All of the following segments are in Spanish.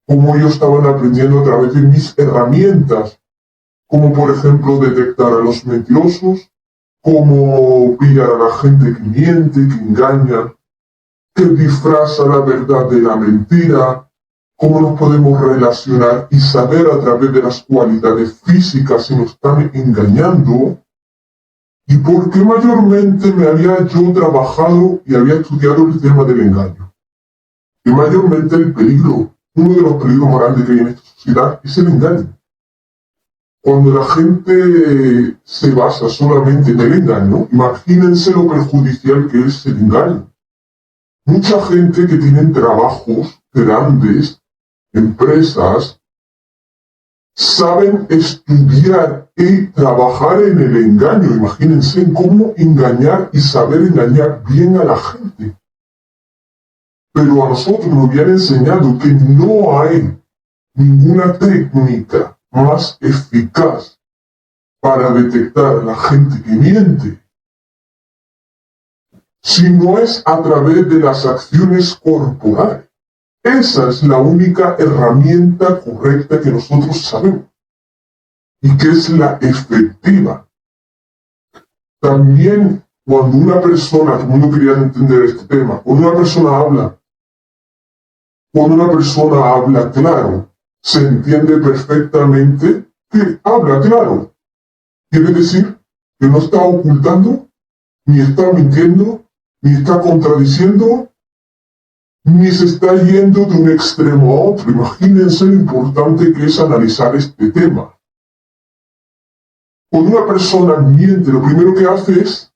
cómo ellos estaban aprendiendo a través de mis herramientas, como por ejemplo detectar a los mentirosos, cómo pillar a la gente que miente, que engaña, que disfraza la verdad de la mentira, cómo nos podemos relacionar y saber a través de las cualidades físicas si nos están engañando, y por qué mayormente me había yo trabajado y había estudiado el tema del engaño. Y mayormente el peligro, uno de los peligros más grandes que hay en esta sociedad es el engaño. Cuando la gente se basa solamente en el engaño, imagínense lo perjudicial que es el engaño. Mucha gente que tiene trabajos grandes, empresas, saben estudiar y trabajar en el engaño. Imagínense en cómo engañar y saber engañar bien a la gente. Pero a nosotros nos habían enseñado que no hay ninguna técnica más eficaz para detectar a la gente que miente, si no es a través de las acciones corporales. Esa es la única herramienta correcta que nosotros sabemos y que es la efectiva. También cuando una persona, todo el mundo quería entender este tema, cuando una persona habla claro, se entiende perfectamente que habla claro. Quiere decir que no está ocultando, ni está mintiendo, ni está contradiciendo, ni se está yendo de un extremo a otro. Imagínense lo importante que es analizar este tema. Cuando una persona miente, lo primero que hace es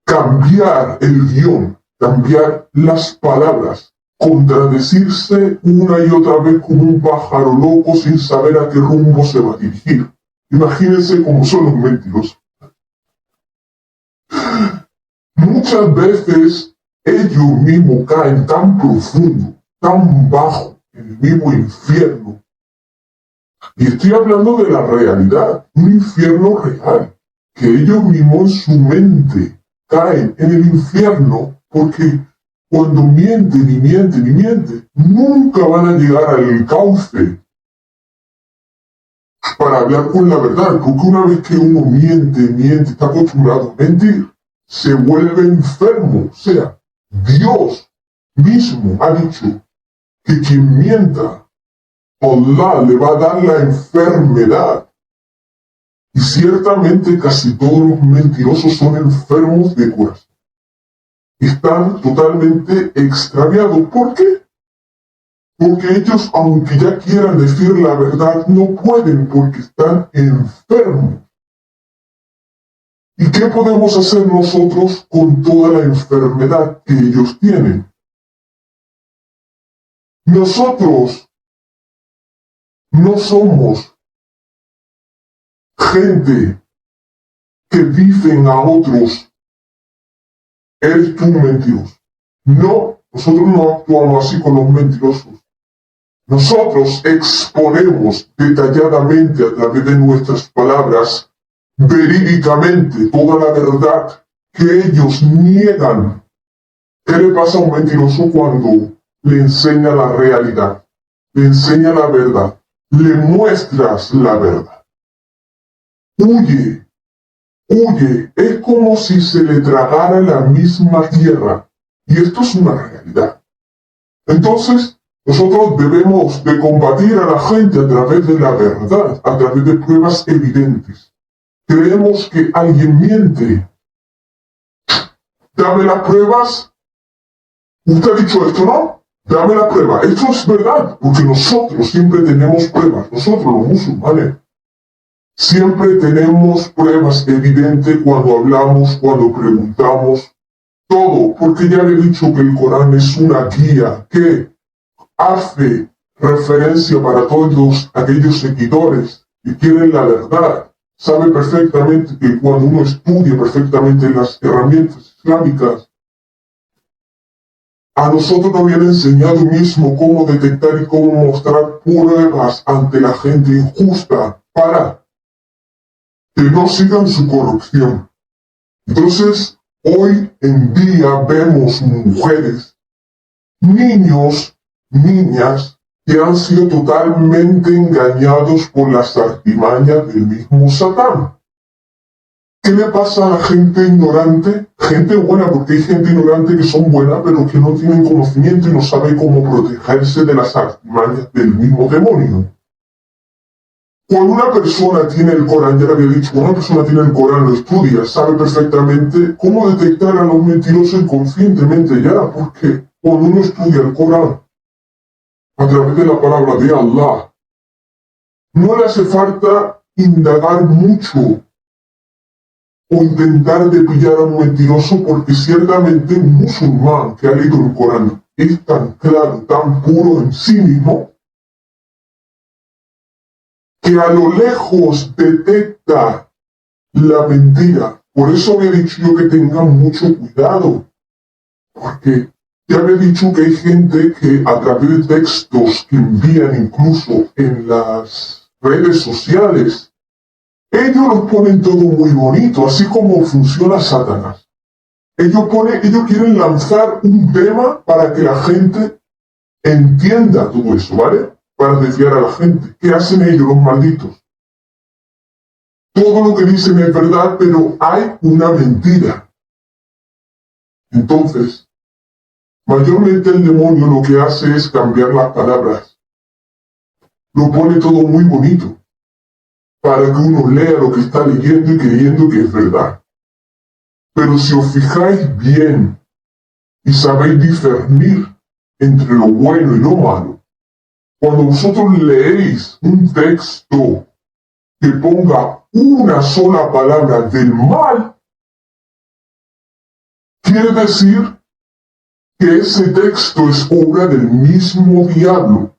cambiar el guión, cambiar las palabras, contradecirse una y otra vez como un pájaro loco sin saber a qué rumbo se va a dirigir. Imagínense cómo son los mentirosos. Muchas veces ellos mismos caen tan profundo, tan bajo, en el mismo infierno. Y estoy hablando de la realidad, un infierno real, que ellos mismos en su mente caen en el infierno porque cuando mienten y mienten y mienten, nunca van a llegar al cauce para hablar con la verdad, porque una vez que uno miente, está acostumbrado a mentir, se vuelve enfermo. O sea, Dios mismo ha dicho que quien mienta, Allah le va a dar la enfermedad. Y ciertamente casi todos los mentirosos son enfermos de corazón. Están totalmente extraviados. ¿Por qué? Porque ellos, aunque ya quieran decir la verdad, no pueden porque están enfermos. ¿Y qué podemos hacer nosotros con toda la enfermedad que ellos tienen? Nosotros no somos gente que dicen a otros, eres tú un mentiroso. No, nosotros no actuamos así con los mentirosos. Nosotros exponemos detalladamente a través de nuestras palabras, verídicamente, toda la verdad que ellos niegan. ¿Qué le pasa a un mentiroso cuando le enseña la realidad? Le enseña la verdad. Le muestras la verdad. Huye. Huye. Es como si se le tragara la misma tierra. Y esto es una realidad. Entonces, nosotros debemos de combatir a la gente a través de la verdad, a través de pruebas evidentes. Creemos que alguien miente. Dame las pruebas. Usted ha dicho esto, ¿no? Dame la prueba. Esto es verdad, porque nosotros siempre tenemos pruebas. Nosotros los musulmanes siempre tenemos pruebas evidentes cuando hablamos, cuando preguntamos. Todo, porque ya le he dicho que el Corán es una guía que hace referencia para todos aquellos seguidores que quieren la verdad. Sabe perfectamente que cuando uno estudia perfectamente las herramientas islámicas, a nosotros nos habían enseñado mismo cómo detectar y cómo mostrar pruebas ante la gente injusta para que no sigan su corrupción. Entonces, hoy en día vemos mujeres, niños niñas que han sido totalmente engañados por las artimañas del mismo Satán. ¿Qué le pasa a la gente ignorante? Gente buena, porque hay gente ignorante que son buenas, pero que no tienen conocimiento y no saben cómo protegerse de las artimañas del mismo demonio. Cuando una persona tiene el Corán, ya lo había dicho, cuando una persona tiene el Corán, lo estudia, sabe perfectamente cómo detectar a los mentirosos inconscientemente ya, porque cuando uno estudia el Corán a través de la palabra de Allah, no le hace falta indagar mucho o intentar de pillar a un mentiroso, porque ciertamente un musulmán que ha leído el Corán es tan claro, tan puro en sí mismo, que a lo lejos detecta la mentira. Por eso había dicho yo que tengan mucho cuidado, porque ya había dicho que hay gente que a través de textos que envían incluso en las redes sociales, ellos los ponen todo muy bonito, así como funciona Satanás. Ellos quieren lanzar un tema para que la gente entienda todo eso, ¿vale? Para desviar a la gente. ¿Qué hacen ellos, los malditos? Todo lo que dicen es verdad, pero hay una mentira. Entonces, mayormente el demonio lo que hace es cambiar las palabras. Lo pone todo muy bonito, para que uno lea lo que está leyendo y creyendo que es verdad. Pero si os fijáis bien y sabéis discernir entre lo bueno y lo malo, cuando vosotros leéis un texto que ponga una sola palabra del mal, quiere decir que ese texto es obra del mismo diablo.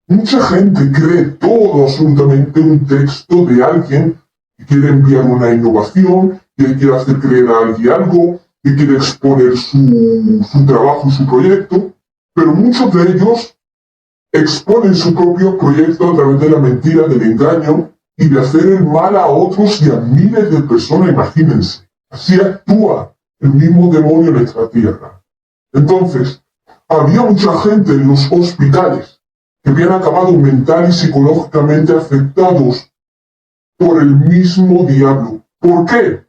Mucha gente cree todo absolutamente un texto de alguien que quiere enviar una innovación, que quiere hacer creer a alguien algo, que quiere exponer su trabajo y su proyecto, pero muchos de ellos exponen su propio proyecto a través de la mentira, del engaño y de hacer el mal a otros y a miles de personas, imagínense. Así actúa el mismo demonio en nuestra tierra. Entonces, había mucha gente en los hospitales que habían acabado mental y psicológicamente afectados por el mismo diablo. ¿Por qué?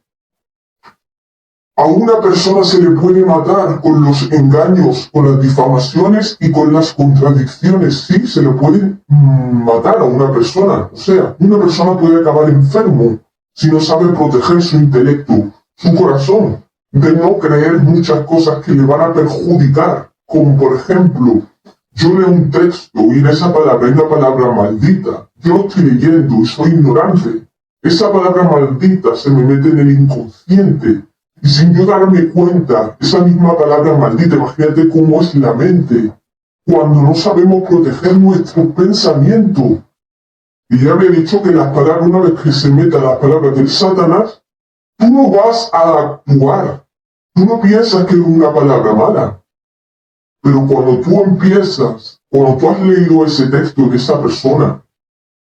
A una persona se le puede matar con los engaños, con las difamaciones y con las contradicciones. Sí, se le puede matar a una persona. O sea, una persona puede acabar enfermo si no sabe proteger su intelecto, su corazón, de no creer muchas cosas que le van a perjudicar. Como por ejemplo, yo leo un texto y en esa palabra hay una palabra maldita. Yo estoy leyendo y soy ignorante. Esa palabra maldita se me mete en el inconsciente. Y sin yo darme cuenta, esa misma palabra maldita, imagínate cómo es la mente, cuando no sabemos proteger nuestro pensamiento. Y ya me he dicho que las palabras, una vez que se metan las palabras del Satanás, tú no vas a actuar. Tú no piensas que es una palabra mala. Pero cuando tú empiezas, cuando tú has leído ese texto de esa persona,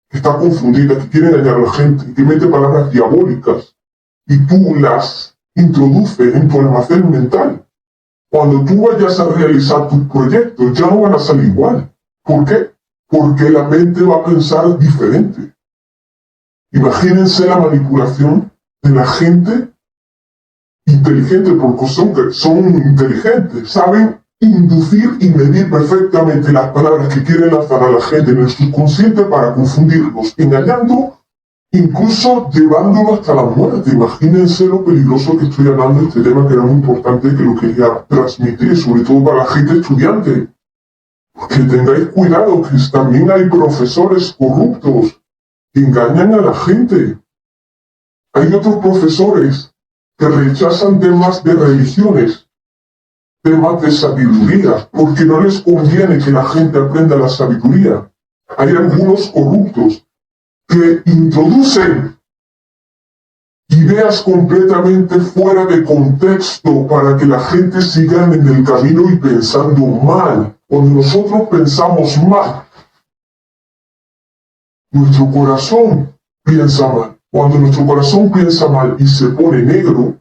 que está confundida, que quiere engañar a la gente, que mete palabras diabólicas, y tú las introduce en tu almacén mental, cuando tú vayas a realizar tus proyectos ya no van a salir igual. ¿Por qué? Porque la mente va a pensar diferente. Imagínense la manipulación de la gente inteligente, porque son inteligentes, saben inducir y medir perfectamente las palabras que quieren lanzar a la gente en el subconsciente para confundirlos, engañando, incluso llevándolo hasta la muerte. Imagínense lo peligroso que estoy hablando de este tema, que era muy importante, que lo quería transmitir, sobre todo para la gente estudiante. Que tengáis cuidado, que también hay profesores corruptos que engañan a la gente. Hay otros profesores que rechazan temas de religiones, temas de sabiduría, porque no les conviene que la gente aprenda la sabiduría. Hay algunos corruptos que introducen ideas completamente fuera de contexto para que la gente siga en el camino y pensando mal. Cuando nosotros pensamos mal, nuestro corazón piensa mal. Cuando nuestro corazón piensa mal y se pone negro,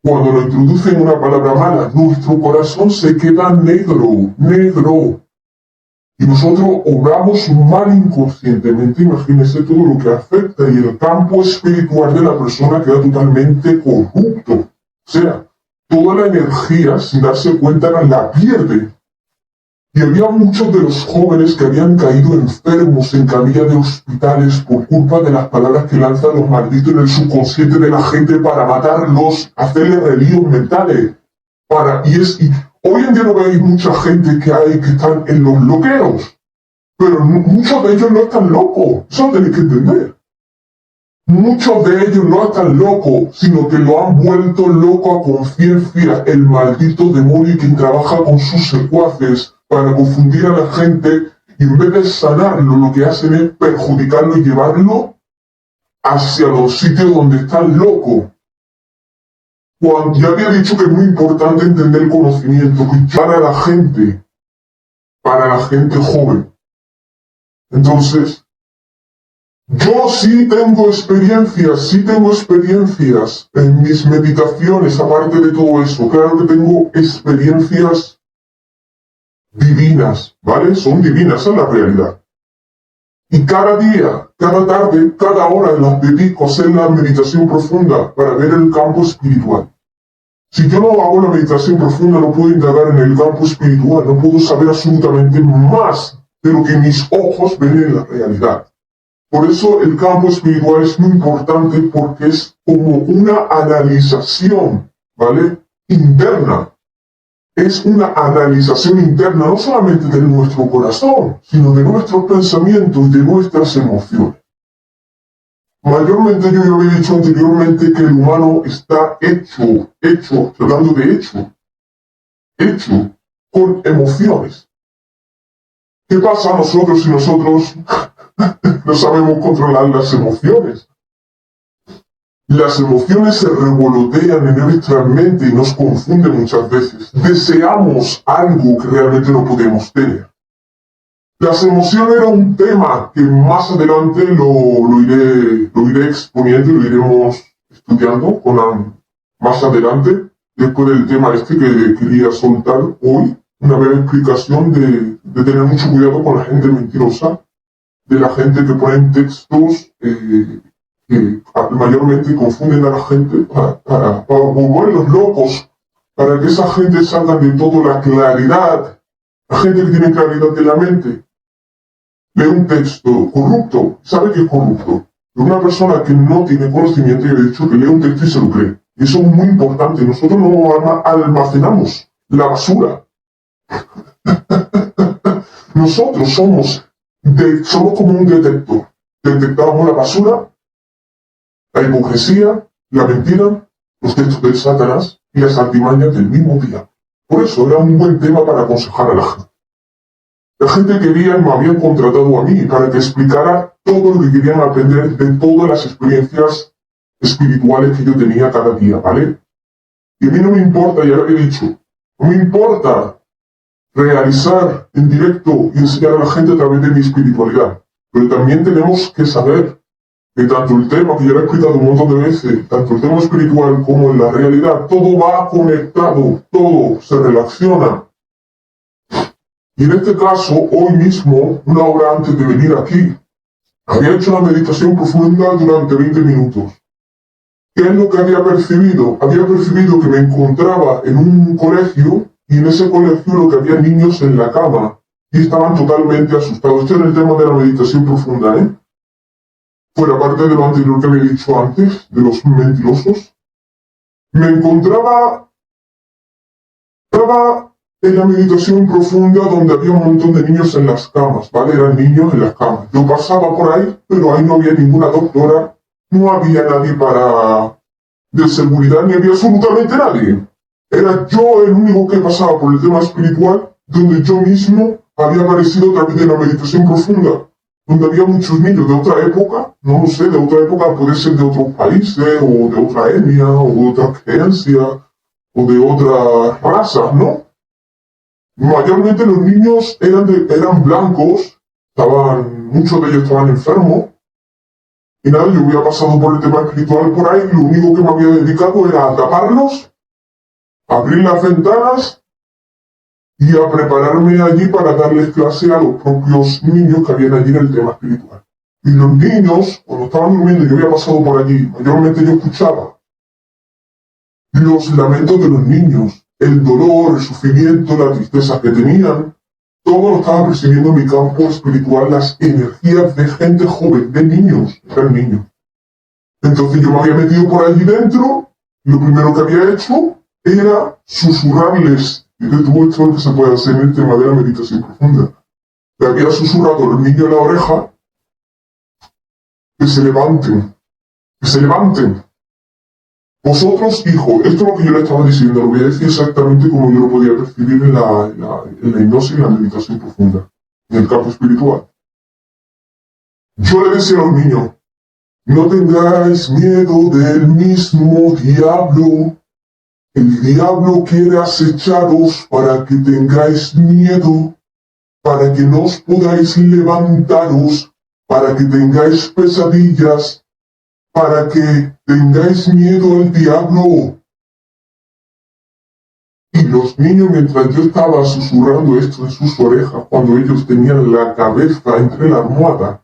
Cuando nos introducen una palabra mala, nuestro corazón se queda negro, negro. Y nosotros obramos mal inconscientemente, imagínense todo lo que afecta, y el campo espiritual de la persona queda totalmente corrupto. O sea, toda la energía, sin darse cuenta, la pierde. Y había muchos de los jóvenes que habían caído enfermos en camilla de hospitales por culpa de las palabras que lanzan los malditos en el subconsciente de la gente para matarlos, hacerles relíos mentales. Y hoy en día no veis mucha gente que están en los loqueros, pero muchos de ellos no están locos, eso tenéis que entender. Muchos de ellos no están locos, sino que lo han vuelto loco a conciencia el maldito demonio quien trabaja con sus secuaces para confundir a la gente, y en vez de sanarlo, lo que hacen es perjudicarlo y llevarlo hacia los sitios donde están locos. Cuando ya había dicho que es muy importante entender el conocimiento para la gente joven. Entonces, yo sí tengo experiencias en mis meditaciones, aparte de todo eso. Claro que tengo experiencias divinas, ¿vale? Son divinas, esa es la realidad. Y cada día, cada tarde, cada hora las dedico a hacer la meditación profunda para ver el campo espiritual. Si yo no hago la meditación profunda, no puedo indagar en el campo espiritual, no puedo saber absolutamente más de lo que mis ojos ven en la realidad. Por eso el campo espiritual es muy importante, porque es como una analización, ¿vale? Interna. Es una analización interna no solamente de nuestro corazón, sino de nuestros pensamientos y de nuestras emociones. Mayormente yo ya había dicho anteriormente que el humano está hecho, hablando de hecho con emociones. ¿Qué pasa a nosotros si nosotros no sabemos controlar las emociones? Las emociones se revolotean en nuestra mente y nos confunden muchas veces. Deseamos algo que realmente no podemos tener. Las emociones era un tema que más adelante lo iré exponiendo y lo iremos estudiando más adelante, después del tema este que quería soltar hoy, una breve explicación de tener mucho cuidado con la gente mentirosa, de la gente que pone textos que mayormente confunden a la gente para volverlos locos, para que esa gente salga de toda la claridad. La gente que tiene claridad de la mente lee un texto corrupto, sabe que es corrupto. Pero una persona que no tiene conocimiento, yo he dicho que lee un texto y se lo cree. Y eso es muy importante. Nosotros no almacenamos la basura. Nosotros somos como un detector. Detectamos la basura, la hipocresía, la mentira, los textos de Satanás y las artimañas del mismo día. Por eso era un buen tema para aconsejar a la gente. La gente quería y me habían contratado a mí para que explicara todo lo que querían aprender de todas las experiencias espirituales que yo tenía cada día, ¿vale? Y a mí no me importa, ya lo he dicho, no me importa realizar en directo y enseñar a la gente a través de mi espiritualidad. Pero también tenemos que saber que tanto el tema, que ya lo he explicado un montón de veces, tanto el tema espiritual como en la realidad, todo va conectado, todo se relaciona. Y en este caso, hoy mismo, una hora antes de venir aquí, había hecho una meditación profunda durante 20 minutos. ¿Qué es lo que había percibido? Había percibido que me encontraba en un colegio, y en ese colegio lo que había niños en la cama, y estaban totalmente asustados. Este era el tema de la meditación profunda, ¿eh? Fuera parte de lo anterior que había dicho antes, de los mentirosos. Me encontraba en la meditación profunda donde había un montón de niños en las camas, ¿vale? Eran niños en las camas. Yo pasaba por ahí, pero ahí no había ninguna doctora, no había nadie de seguridad, ni había absolutamente nadie. Era yo el único que pasaba por el tema espiritual, donde yo mismo había aparecido a través de la meditación profunda, donde había muchos niños de otra época, no lo sé, de otra época, puede ser de otros países, o de otra etnia, o de otra creencia, o de otras razas, ¿no? Mayormente los niños eran blancos, muchos de ellos estaban enfermos, y nada, yo había pasado por el tema espiritual por ahí, y lo único que me había dedicado era a taparlos abrir las ventanas y a prepararme allí para darles clase a los propios niños que habían allí en el tema espiritual. Y los niños, cuando estaban durmiendo, yo había pasado por allí, mayormente yo escuchaba los lamentos de los niños, el dolor, el sufrimiento, la tristeza que tenían. Todo lo estaba percibiendo en mi campo espiritual, las energías de gente joven, de niños, eran niños. Entonces yo me había metido por allí dentro, y lo primero que había hecho era susurrarles. Y de todo esto que se puede hacer en el tema de la meditación profunda. Le había susurrado al niño en la oreja que se levanten, que se levanten. Vosotros, hijos, esto es lo que yo le estaba diciendo, lo voy a decir exactamente como yo lo podía percibir en la hipnosis y en la meditación profunda, en el campo espiritual. Yo le decía a los niños, no tengáis miedo del mismo diablo. El diablo quiere acecharos para que tengáis miedo, para que no os podáis levantaros, para que tengáis pesadillas, para que tengáis miedo al diablo. Y los niños, mientras yo estaba susurrando esto en sus orejas, cuando ellos tenían la cabeza entre la almohada,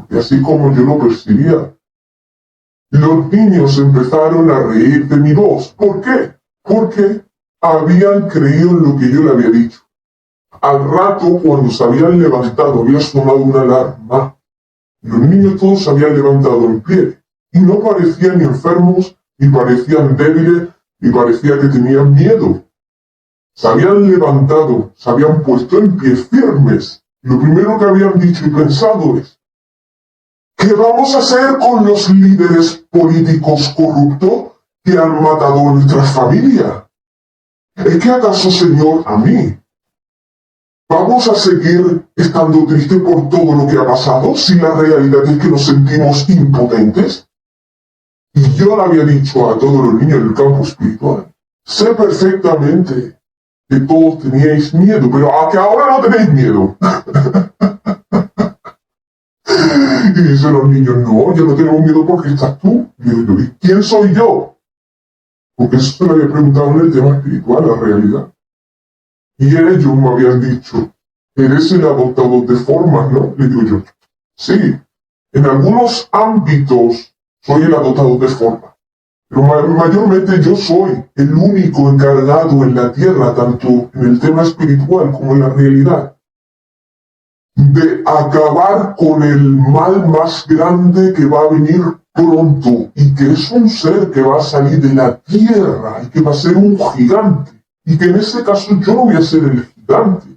y así como yo lo percibía, los niños empezaron a reír de mi voz. ¿Por qué? Porque habían creído en lo que yo le había dicho. Al rato, cuando se habían levantado, había sonado una alarma. Los niños todos se habían levantado en pie. Y no parecían enfermos, ni parecían débiles, ni parecía que tenían miedo. Se habían levantado, se habían puesto en pie firmes. Lo primero que habían dicho y pensado es, ¿qué vamos a hacer con los líderes políticos corruptos que han matado a nuestras familias? ¿Es que acaso, Señor, a mí vamos a seguir estando tristes por todo lo que ha pasado si la realidad es que nos sentimos impotentes? Y yo le había dicho a todos los niños del campo espiritual, sé perfectamente que todos teníais miedo, pero a que ahora no tenéis miedo. Y dicen los niños, no, yo no tengo miedo porque estás tú. Y yo digo, ¿y quién soy yo? Porque eso se lo había preguntado en el tema espiritual, la realidad. Y ellos me habían dicho, eres el adoptado de formas, ¿no? Le digo yo, sí, en algunos ámbitos soy el adoptado de formas. Pero mayormente yo soy el único encargado en la tierra, tanto en el tema espiritual como en la realidad, de acabar con el mal más grande que va a venir pronto y que es un ser que va a salir de la tierra y que va a ser un gigante y que en este caso yo no voy a ser el gigante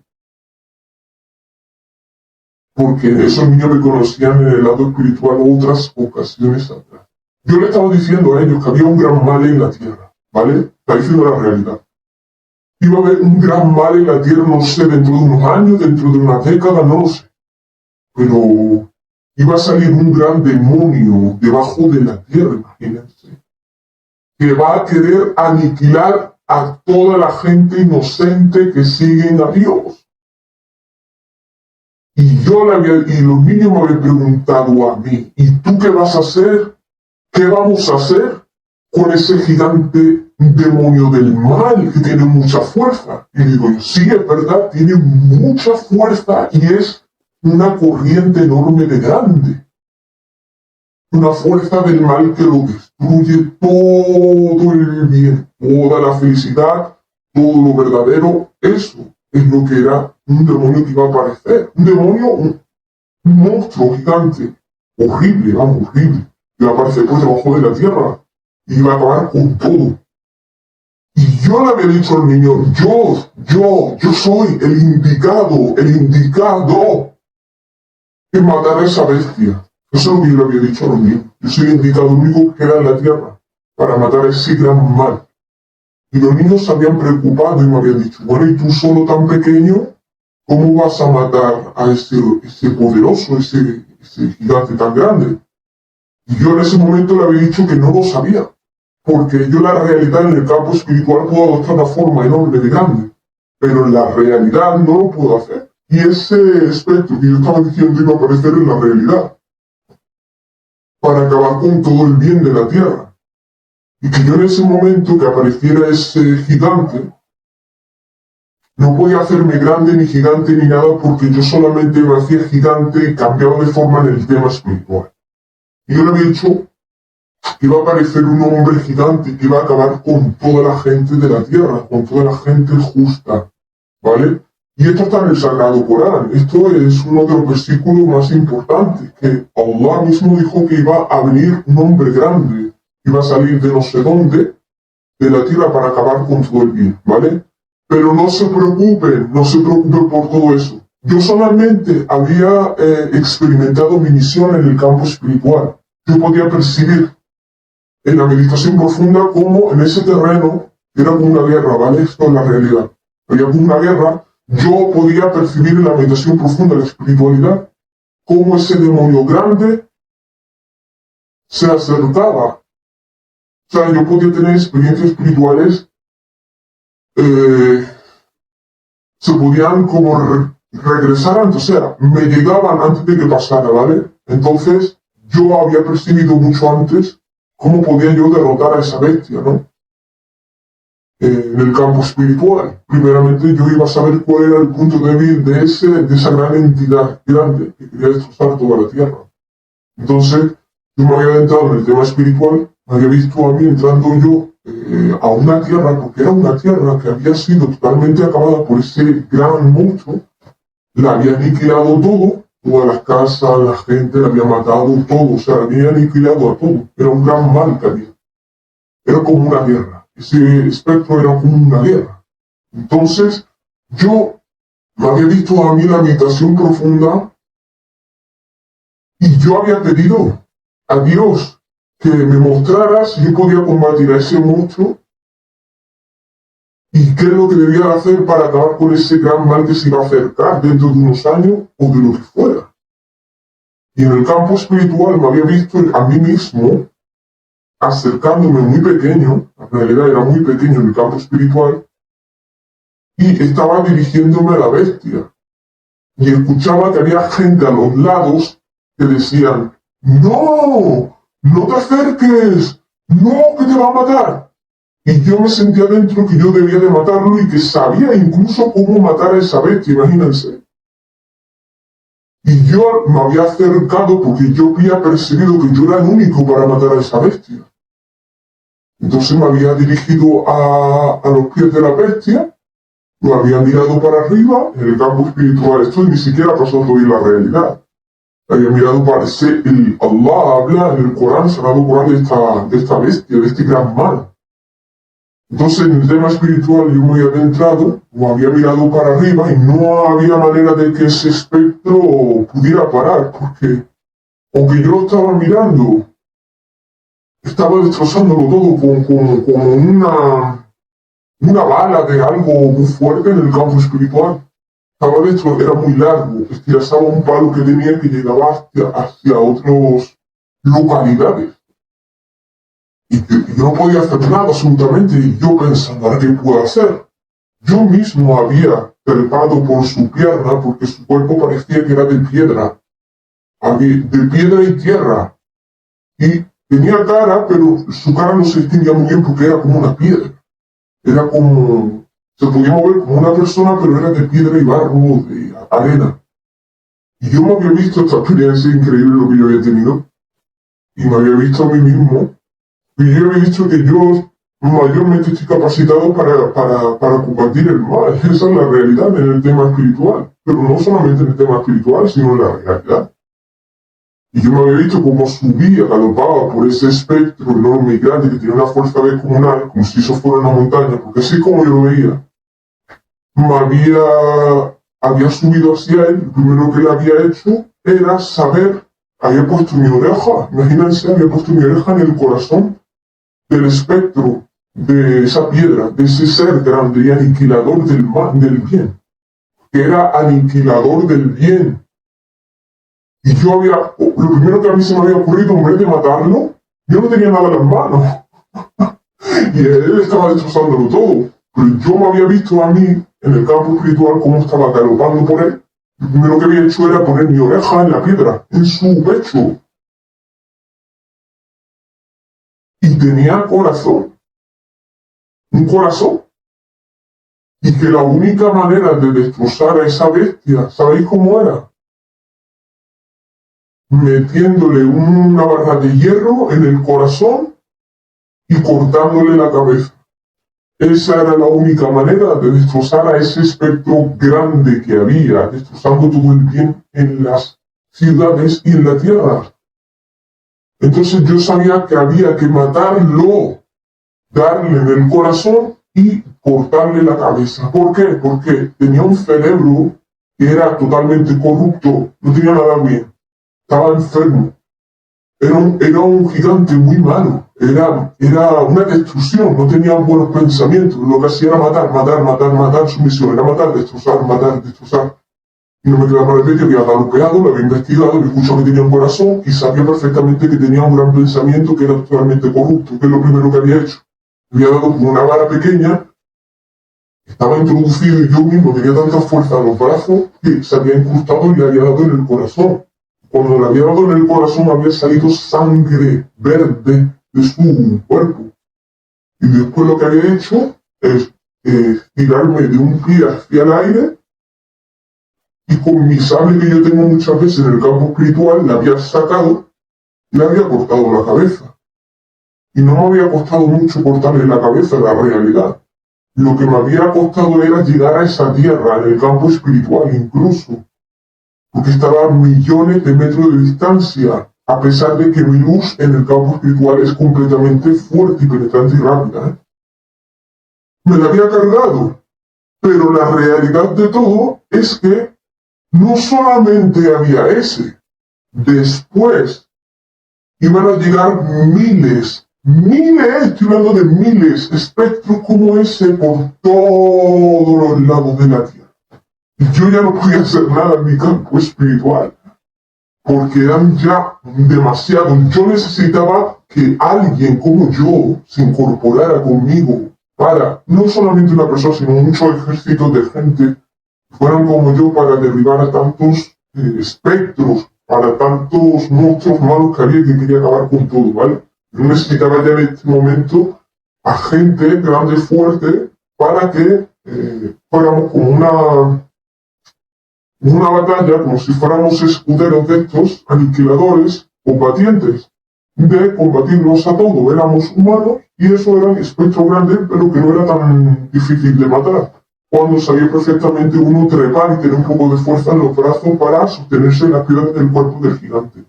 porque esos niños me conocían en el lado espiritual otras ocasiones atrás. Yo le estaba diciendo a ellos que había un gran mal en la tierra, ¿vale? Está diciendo la realidad. Iba a haber un gran mal en la tierra, no sé, dentro de unos años, dentro de una década, no lo sé. Pero iba a salir un gran demonio debajo de la tierra, imagínense, que va a querer aniquilar a toda la gente inocente que siguen a Dios. Y los niños me habían preguntado a mí, ¿y tú qué vas a hacer? ¿Qué vamos a hacer con ese gigante demonio del mal que tiene mucha fuerza? Y digo, sí, es verdad, tiene mucha fuerza y es una corriente enorme de grande. Una fuerza del mal que lo destruye todo el bien, toda la felicidad, todo lo verdadero. Eso es lo que era un demonio que iba a aparecer. Un demonio, un monstruo gigante, horrible, vamos, horrible. Iba a aparecer por debajo de la tierra. Iba a acabar con todo. Y yo le había dicho al niño, yo soy el indicado en matar a esa bestia. Eso es lo que yo le había dicho a los niños. Yo soy el indicado único que queda en la tierra para matar a ese gran mal. Y los niños se habían preocupado y me habían dicho, bueno, ¿y tú solo tan pequeño? ¿Cómo vas a matar a ese poderoso, ese gigante tan grande? Y yo en ese momento le había dicho que no lo sabía. Porque yo la realidad en el campo espiritual puedo adoptar una forma enorme de grande. Pero en la realidad no lo puedo hacer. Y ese espectro que yo estaba diciendo iba a aparecer en la realidad. Para acabar con todo el bien de la tierra. Y que yo en ese momento que apareciera ese gigante, no podía hacerme grande ni gigante ni nada porque yo solamente me hacía gigante y cambiaba de forma en el tema espiritual. Y yo le había dicho que iba a aparecer un hombre gigante que iba a acabar con toda la gente de la tierra, con toda la gente justa, ¿vale? Y esto está en el Sagrado Corán. Esto es uno de los versículos más importantes, que Allah mismo dijo que iba a venir un hombre grande, iba a salir de no sé dónde, de la tierra para acabar con todo el bien, ¿vale? Pero no se preocupen por todo eso. Yo solamente había experimentado mi misión en el campo espiritual. Yo podía percibir en la meditación profunda como en ese terreno era como una guerra, ¿vale? Esto es la realidad. Había como una guerra. Yo podía percibir en la meditación profunda de la espiritualidad cómo ese demonio grande se acercaba. O sea, yo podía tener experiencias espirituales, se podían como regresar antes, o sea, me llegaban antes de que pasara, ¿vale? Entonces, yo había percibido mucho antes cómo podía yo derrotar a esa bestia, ¿no? En el campo espiritual. Primeramente, yo iba a saber cuál era el punto débil de esa gran entidad grande que quería destrozar toda la tierra. Entonces, yo me había adentrado en el tema espiritual, me había visto a mí entrando yo a una tierra, porque era una tierra que había sido totalmente acabada por ese gran monstruo, la había aniquilado todo, todas las casas, la gente, la había matado todo, o sea, la había aniquilado a todo, era un gran mal que había, era como una guerra, ese espectro era como una guerra. Entonces, yo me había visto a mí la meditación profunda y yo había pedido a Dios que me mostrara si yo podía combatir a ese monstruo y qué es lo que debía hacer para acabar con ese gran mal que se iba a acercar dentro de unos años o de lo que fuera. Y en el campo espiritual me había visto a mí mismo acercándome muy pequeño, en realidad era muy pequeño en el campo espiritual, y estaba dirigiéndome a la bestia. Y escuchaba que había gente a los lados que decían, ¡no! ¡No te acerques! ¡No, que te va a matar! Y yo me sentía dentro que yo debía de matarlo y que sabía incluso cómo matar a esa bestia, imagínense. Y yo me había acercado porque yo había percibido que yo era el único para matar a esa bestia. Entonces me había dirigido a los pies de la bestia, lo había mirado para arriba, en el campo espiritual esto ni siquiera pasó todavía la realidad. Había mirado para Allah habla en el Corán, Sagrado Corán, de esta bestia, de este gran mal. Entonces en el tema espiritual yo me había adentrado, o había mirado para arriba y no había manera de que ese espectro pudiera parar, porque aunque yo lo estaba mirando, estaba destrozándolo todo como una bala de algo muy fuerte en el campo espiritual. Estaba dentro, era muy largo, estilazaba un palo que tenía que llegaba hacia otras localidades. Y yo no podía hacer nada absolutamente, y yo pensando, ¿qué puedo hacer? Yo mismo había trepado por su pierna porque su cuerpo parecía que era de piedra, de piedra y tierra. Y tenía cara, pero su cara no se distinguía muy bien porque era como una piedra. Era como, se podía mover como una persona, pero era de piedra y barro, de arena. Y yo me había visto esta experiencia increíble lo que yo había tenido, y me había visto a mí mismo, y yo había visto que yo mayormente estoy capacitado para combatir el mal. Esa es la realidad en el tema espiritual, pero no solamente en el tema espiritual, sino en la realidad. Y yo me había visto cómo subía, galopaba por ese espectro enorme y grande que tenía una fuerza descomunal, como si eso fuera una montaña, porque así como yo lo veía, había subido hacia él. Lo primero que él había hecho era saber, había puesto mi oreja, imagínense, había puesto mi oreja en el corazón del espectro, de esa piedra, de ese ser grande y aniquilador del mal, del bien, que era aniquilador del bien. Y yo lo primero que a mí se me había ocurrido, en vez de matarlo, yo no tenía nada en las manos. Y él estaba destrozándolo todo. Pero yo me había visto a mí, en el campo espiritual, cómo estaba galopando por él. Lo primero que había hecho era poner mi oreja en la piedra, en su pecho. y tenía corazón, un corazón, y que la única manera de destrozar a esa bestia, ¿sabéis cómo era? Metiéndole una barra de hierro en el corazón y cortándole la cabeza. Esa era la única manera de destrozar a ese espectro grande que había, destrozando todo el bien en las ciudades y en la tierra. Entonces yo sabía que había que matarlo, darle en el corazón y cortarle la cabeza. ¿Por qué? Porque tenía un cerebro que era totalmente corrupto, no tenía nada bien, estaba enfermo. Era un gigante muy malo, era una destrucción, no tenía buenos pensamientos, lo que hacía era matar, su misión era matar, destrozar. Y no me quedaba remedio, había galopeado, lo había investigado, había escuchado que tenía un corazón y sabía perfectamente que tenía un gran pensamiento que era totalmente corrupto, que es lo primero que había hecho. Había dado como una vara pequeña, estaba introducido y yo mismo tenía tanta fuerza en los brazos que se había incrustado y le había dado en el corazón. Cuando le había dado en el corazón había salido sangre verde de su cuerpo. Y después lo que había hecho es tirarme de un pie hacia el aire y con mi sable que yo tengo muchas veces en el campo espiritual le había sacado y le había cortado la cabeza. Y no me había costado mucho cortarle la cabeza, la realidad. Lo que me había costado era llegar a esa tierra, en el campo espiritual incluso, porque estaba a millones de metros de distancia, a pesar de que mi luz en el campo espiritual es completamente fuerte y penetrante y rápida. Me la había cargado, pero la realidad de todo es que no solamente había ese, después iban a llegar miles, estoy hablando de miles, espectros como ese por todos los lados de la Tierra. Y yo ya no podía hacer nada en mi campo espiritual, porque eran ya demasiados. Yo necesitaba que alguien como yo se incorporara conmigo para, no solamente una persona, sino muchos ejércitos de gente, fueran como yo para derribar a tantos espectros, para tantos monstruos malos que había que quería acabar con todo, ¿vale? Yo necesitaba ya en este momento a gente grande, fuerte, para que fuéramos como una batalla, como si fuéramos escuderos de estos, aniquiladores, combatientes, de combatirnos a todos. Éramos humanos y eso era un espectro grande, pero que no era tan difícil de matar. Cuando sabía perfectamente uno trepar y tener un poco de fuerza en los brazos para sostenerse en las piedras del cuerpo del gigante.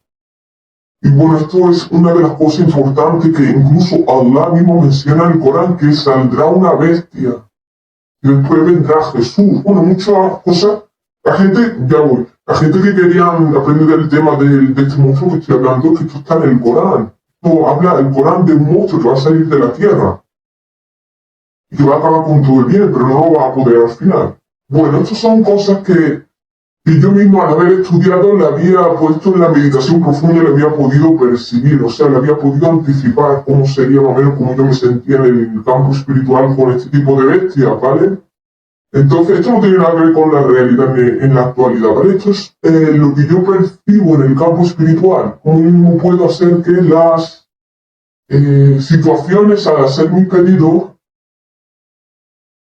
Y bueno, esto es una de las cosas importantes que incluso Allah mismo menciona en el Corán, que saldrá una bestia y después vendrá Jesús. Bueno, muchas cosas. La gente que quería aprender el tema de este monstruo que estoy hablando, que esto está en el Corán. Esto habla el Corán de un monstruo que va a salir de la tierra y que va a acabar con todo el bien, pero no lo va a poder al final. Bueno, estas son cosas que yo mismo al haber estudiado le había puesto en la meditación profunda y le había podido percibir, o sea, le había podido anticipar cómo sería más o menos como yo me sentía en el campo espiritual con este tipo de bestias, ¿vale? Entonces, esto no tiene nada que ver con la realidad en la actualidad, ¿vale? Esto es lo que yo percibo en el campo espiritual. ¿Cómo puedo hacer que las situaciones al hacer mi pedido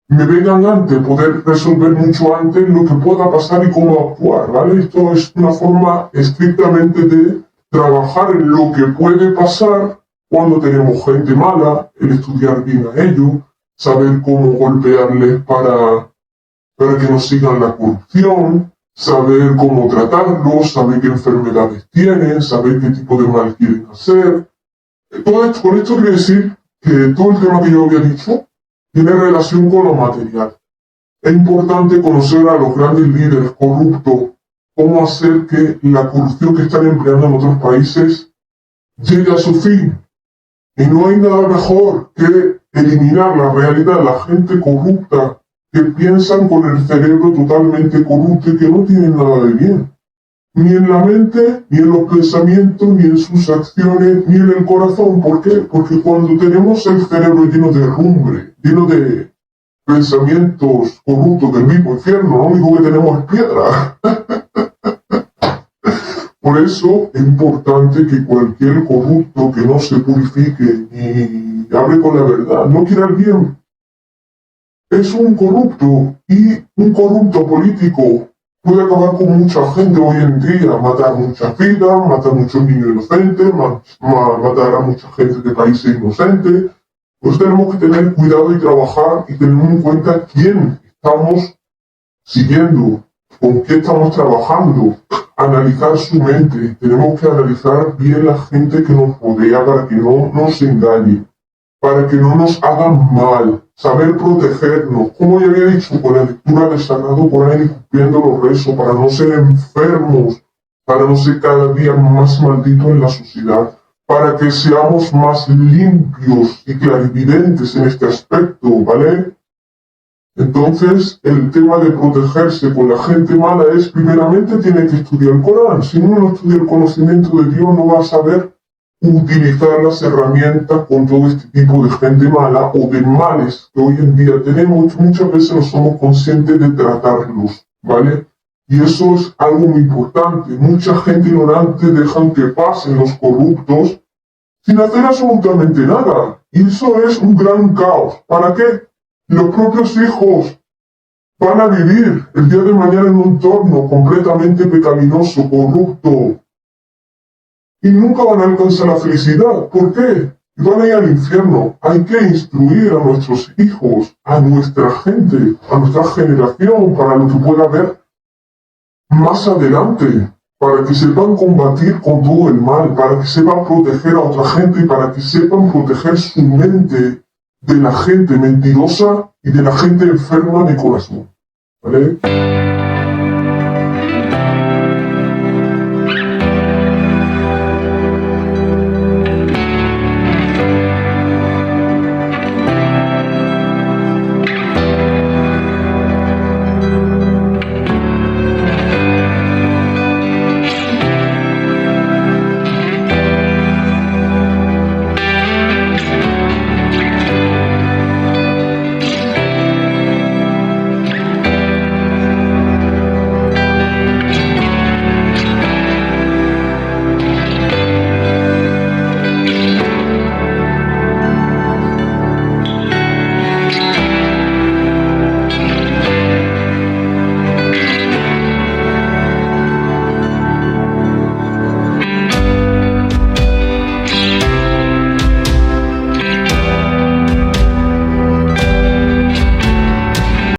me vengan antes, poder resolver mucho antes lo que pueda pasar y cómo actuar, ¿vale? Esto es una forma estrictamente de trabajar en lo que puede pasar cuando tenemos gente mala, el estudiar bien a ellos, saber cómo golpearles para que no sigan la corrupción, saber cómo tratarlos, saber qué enfermedades tienen, saber qué tipo de mal quieren hacer. Con esto quiero decir que todo el tema que yo había dicho tiene relación con lo material. Es importante conocer a los grandes líderes corruptos, cómo hacer que la corrupción que están empleando en otros países llegue a su fin. Y no hay nada mejor que eliminar la realidad de la gente corrupta que piensan con el cerebro totalmente corrupto y que no tienen nada de bien. Ni en la mente, ni en los pensamientos, ni en sus acciones, ni en el corazón. ¿Por qué? Porque cuando tenemos el cerebro lleno de rumbre, lleno de pensamientos corruptos del mismo infierno, lo único que tenemos es piedra. Por eso es importante que cualquier corrupto que no se purifique ni hable con la verdad, no quiera el bien, es un corrupto, y un corrupto político puede acabar con mucha gente hoy en día, matar muchas vidas, matar muchos niños inocentes, matar a mucha gente de países inocentes. Pues tenemos que tener cuidado y trabajar y tener en cuenta quién estamos siguiendo, con qué estamos trabajando, analizar su mente. Tenemos que analizar bien la gente que nos rodea para que no nos engañe, para que no nos hagan mal, saber protegernos, como ya había dicho, con la lectura del Sagrado Corán y cumpliendo los rezos, para no ser enfermos, para no ser cada día más malditos en la sociedad, para que seamos más limpios y clarividentes en este aspecto, ¿vale? Entonces, el tema de protegerse con la gente mala es, primeramente, tiene que estudiar el Corán. Si uno no estudia el conocimiento de Dios, no va a saber utilizar las herramientas con todo este tipo de gente mala o de males que hoy en día tenemos. Muchas veces no somos conscientes de tratarlos, ¿vale? Y eso es algo muy importante. Mucha gente ignorante dejan que pasen los corruptos sin hacer absolutamente nada. Y eso es un gran caos. ¿Para qué? Los propios hijos van a vivir el día de mañana en un entorno completamente pecaminoso, corrupto, y nunca van a alcanzar la felicidad. ¿Por qué? Van a ir al infierno. Hay que instruir a nuestros hijos, a nuestra gente, a nuestra generación, para lo que pueda haber más adelante, para que sepan combatir con todo el mal, para que sepan proteger a otra gente y para que sepan proteger su mente de la gente mentirosa y de la gente enferma de corazón. ¿Vale?